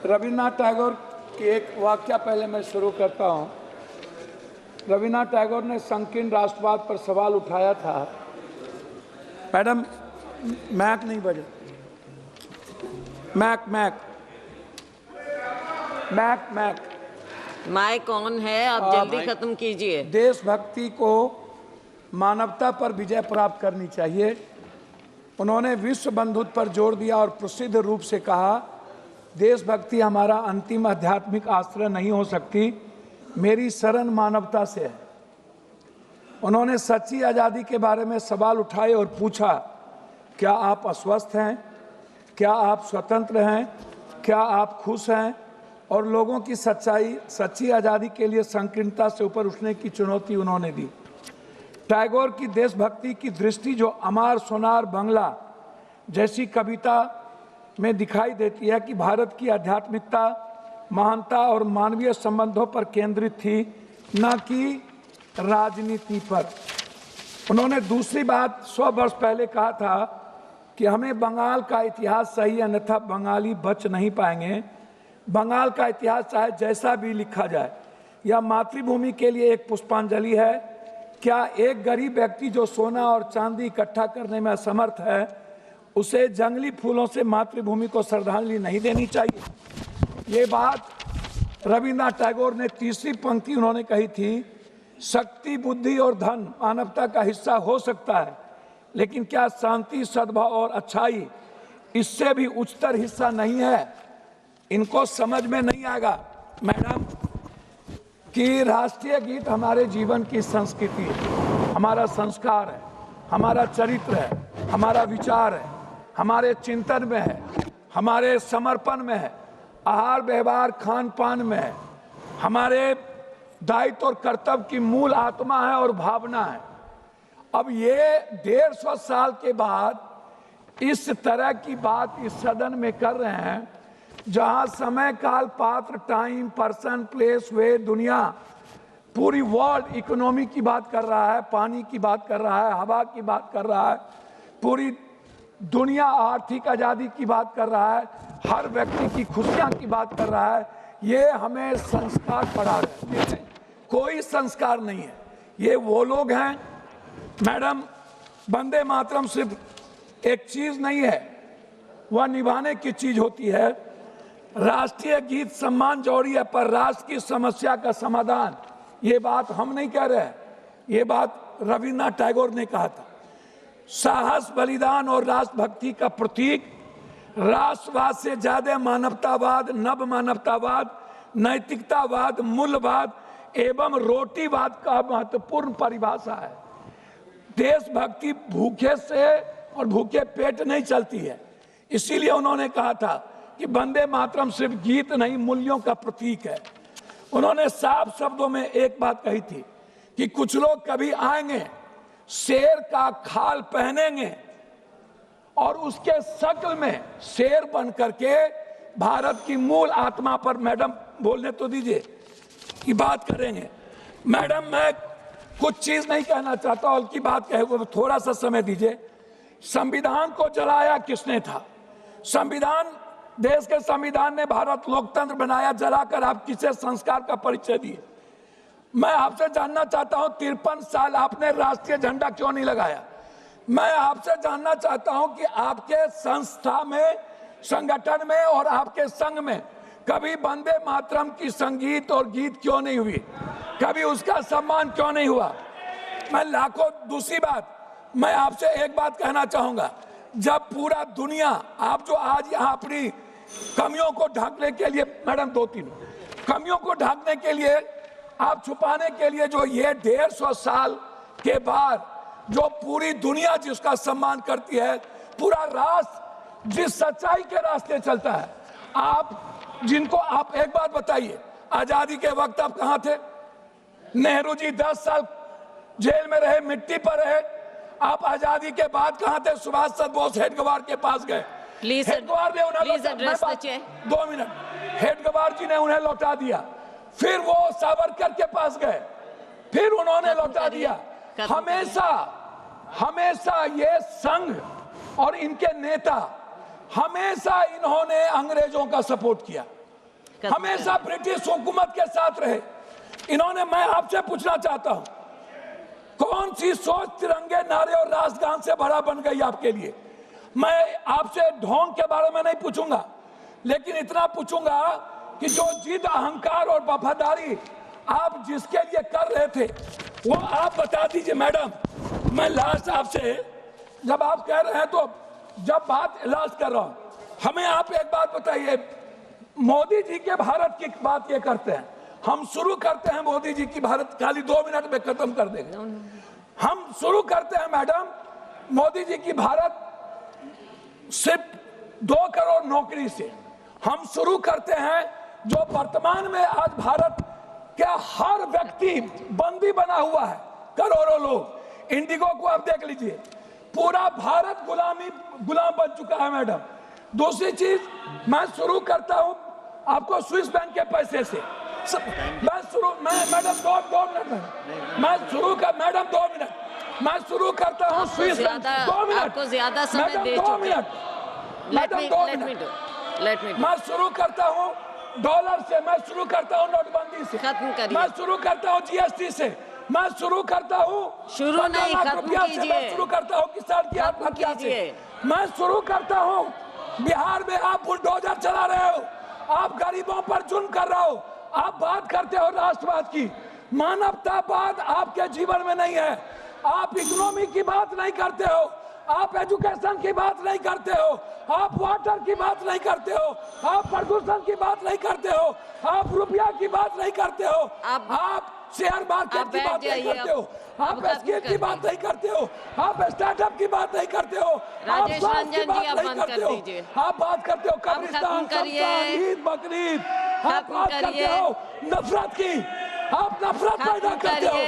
रविन्द्रनाथ टैगोर की एक वाक्य पहले मैं शुरू करता हूँ। रविन्द्रनाथ टैगोर ने संकीर्ण राष्ट्रवाद पर सवाल उठाया था। मैडम मैक नहीं बजे, mic mic mic mic mic on है, आप जल्दी खत्म कीजिए। देशभक्ति को मानवता पर विजय प्राप्त करनी चाहिए। उन्होंने विश्व बंधुत्व पर जोर दिया और प्रसिद्ध रूप से कहा, देशभक्ति हमारा अंतिम आध्यात्मिक आश्रय नहीं हो सकती, मेरी शरण मानवता से है। उन्होंने सच्ची आज़ादी के बारे में सवाल उठाए और पूछा, क्या आप अस्वस्थ हैं, क्या आप स्वतंत्र हैं, क्या आप खुश हैं? और लोगों की सच्ची आज़ादी के लिए संकीर्णता से ऊपर उठने की चुनौती उन्होंने दी। टैगोर की देशभक्ति की दृष्टि जो अमार सोनार बंगला जैसी कविता में दिखाई देती है कि भारत की आध्यात्मिकता, महानता और मानवीय संबंधों पर केंद्रित थी, न कि राजनीति पर। उन्होंने दूसरी बात 100 वर्ष पहले कहा था कि हमें बंगाल का इतिहास सही, अन्यथा बंगाली बच नहीं पाएंगे। बंगाल का इतिहास चाहे जैसा भी लिखा जाए, यह मातृभूमि के लिए एक पुष्पांजलि है। क्या एक गरीब व्यक्ति जो सोना और चांदी इकट्ठा करने में असमर्थ है, उसे जंगली फूलों से मातृभूमि को श्रद्धांजलि नहीं देनी चाहिए? ये बात रविन्द्रनाथ टैगोर ने तीसरी पंक्ति उन्होंने कही थी, शक्ति, बुद्धि और धन मानवता का हिस्सा हो सकता है, लेकिन क्या शांति, सद्भाव और अच्छाई इससे भी उच्चतर हिस्सा नहीं है? इनको समझ में नहीं आएगा मैडम कि राष्ट्रीय गीत हमारे जीवन की संस्कृति है, हमारा संस्कार है, हमारा चरित्र है, हमारा विचार है, हमारे चिंतन में है, हमारे समर्पण में है, आहार व्यवहार खान पान में है, हमारे दायित्व और कर्तव्य की मूल आत्मा है और भावना है। अब ये 150 साल के बाद इस तरह की बात इस सदन में कर रहे हैं, जहां समय, काल, पात्र, टाइम, पर्सन, प्लेस, वे, दुनिया, पूरी वर्ल्ड इकोनॉमी की बात कर रहा है, पानी की बात कर रहा है, हवा की बात कर रहा है, पूरी दुनिया आर्थिक आज़ादी की बात कर रहा है, हर व्यक्ति की खुशियां की बात कर रहा है। ये हमें संस्कार पढ़ा रहे हैं, कोई संस्कार नहीं है। ये वो लोग हैं मैडम, वंदे मातरम सिर्फ एक चीज नहीं है, वह निभाने की चीज होती है। राष्ट्रीय गीत सम्मान जरूरी है, पर राष्ट्र की समस्या का समाधान, ये बात हम नहीं कह रहे हैं, ये बात रविन्द्रनाथ टैगोर ने कहा था। साहस, बलिदान और राष्ट्रभक्ति का प्रतीक, राष्ट्रवाद से ज्यादा मानवतावाद, नव मानवतावाद, नैतिकतावाद, मूल्यवाद एवं रोटीवाद का महत्वपूर्ण परिभाषा है। देशभक्ति भूखे से और भूखे पेट नहीं चलती है। इसीलिए उन्होंने कहा था कि वंदे मातरम सिर्फ गीत नहीं, मूल्यों का प्रतीक है। उन्होंने साफ शब्दों में एक बात कही थी कि कुछ लोग कभी आएंगे, शेर का खाल पहनेंगे और उसके शक्ल में शेर बन करके भारत की मूल आत्मा पर, मैडम बोलने तो दीजिए, की बात करेंगे। मैडम मैं कुछ चीज नहीं कहना चाहता, और की बात कहे थोड़ा सा समय दीजिए। संविधान को जलाया किसने था? संविधान, देश के संविधान ने भारत लोकतंत्र बनाया, जलाकर आप किसे संस्कार का परिचय दिए? मैं आपसे जानना चाहता हूं, 53 साल आपने राष्ट्रीय झंडा क्यों नहीं लगाया? मैं आपसे जानना चाहता हूं कि आपके संस्था में, संगठन में और आपके संघ में कभी वंदे मातरम की संगीत और गीत क्यों नहीं हुई? कभी उसका सम्मान क्यों नहीं हुआ? मैं लाखों, दूसरी बात मैं आपसे एक बात कहना चाहूंगा, जब पूरा दुनिया, आप जो आज यहाँ अपनी कमियों को ढकने के लिए, मैडम 2-3 कमियों को ढकने के लिए, आप छुपाने के लिए, जो ये 150 साल के बाद जो पूरी दुनिया जिसका सम्मान करती है, पूरा राष्ट्र जिस सच्चाई के रास्ते चलता है, आप जिनको, आप एक बात बताइए, आजादी के वक्त आप कहां थे? नेहरू जी 10 साल जेल में रहे, मिट्टी पर रहे। आप आजादी के बाद कहां थे? सुभाष चंद्र बोस हेडगवार के पास गए, हेडगवार ने उन्हें 2 मिनट, हेडगवार जी ने उन्हें लौटा दिया, फिर वो सावरकर के पास गए, फिर उन्होंने लौटा दिया। हमेशा हमेशा ये संघ और इनके नेता, हमेशा इन्होंने अंग्रेजों का सपोर्ट किया। हमेशा ब्रिटिश हुकूमत के साथ रहे इन्होंने। मैं आपसे पूछना चाहता हूं, कौन सी सोच तिरंगे नारे और राष्ट्रगान से भरा बन गई आपके लिए? मैं आपसे ढोंग के बारे में नहीं पूछूंगा, लेकिन इतना पूछूंगा कि जो जिद, अहंकार और वफादारी आप जिसके लिए कर रहे थे वो आप बता दीजिए। मैडम, मैं लास्ट आपसे, जब आप कह रहे हैं तो जब बात इलाज कर रहा हूं, हमें आप एक बात बताइए। मोदी जी के भारत की बात ये करते हैं, हम शुरू करते हैं मोदी जी की भारत, खाली 2 मिनट में खत्म कर देंगे। हम शुरू करते हैं मैडम मोदी जी की भारत सिर्फ 2 करोड़ नौकरी से। हम शुरू करते हैं जो वर्तमान में आज भारत का हर व्यक्ति बंदी बना हुआ है, करोड़ों लोग। इंडिगो को आप देख लीजिए, पूरा भारत गुलाम बन चुका है मैडम। दूसरी चीज, मैं शुरू करता हूं आपको स्विस बैंक के पैसे से। मैं मैडम 2 मिनट में मैं शुरू कर, मैडम 2 मिनट मैं शुरू करता हूं स्विस बैंक। 2 मिनट, आपको ज्यादा समय मैडम दे 2 मिनट, मैडम 2 मिनट। मैं शुरू करता हूं डॉलर से, मैं शुरू करता हूं नोटबंदी से, खत्म करिए। मैं शुरू करता हूं जीएसटी से, मैं शुरू करता हूं शुरू नहीं, खत्म कीजिए। मैं शुरू करता हूं किसान की आत्महत्या से, मैं शुरू करता हूं बिहार में आप बुलडोजर चला रहे हो, आप गरीबों पर जुल्म कर रहे हो, आप बात करते हो राष्ट्रवाद की। मानवतावाद आपके जीवन में नहीं है। आप इकोनॉमी की बात नहीं करते हो, आप एजुकेशन की बात नहीं करते हो, आप वाटर की बात नहीं करते हो, आप प्रदूषण की बात नहीं करते हो, आप रुपया की बात नहीं करते हो, आप शेयर मार्केट की बात नहीं करते हो, आप स्किल की बात नहीं करते हो, आप स्टार्टअप की बात नहीं करते हो, आप स्वास्थ्य की बात नहीं करते हो, आप बात करते हो कब्रिस्तान, ईद, बकरीद, आप बात करते हो नफरत की, आप नफरत पैदा करते हो।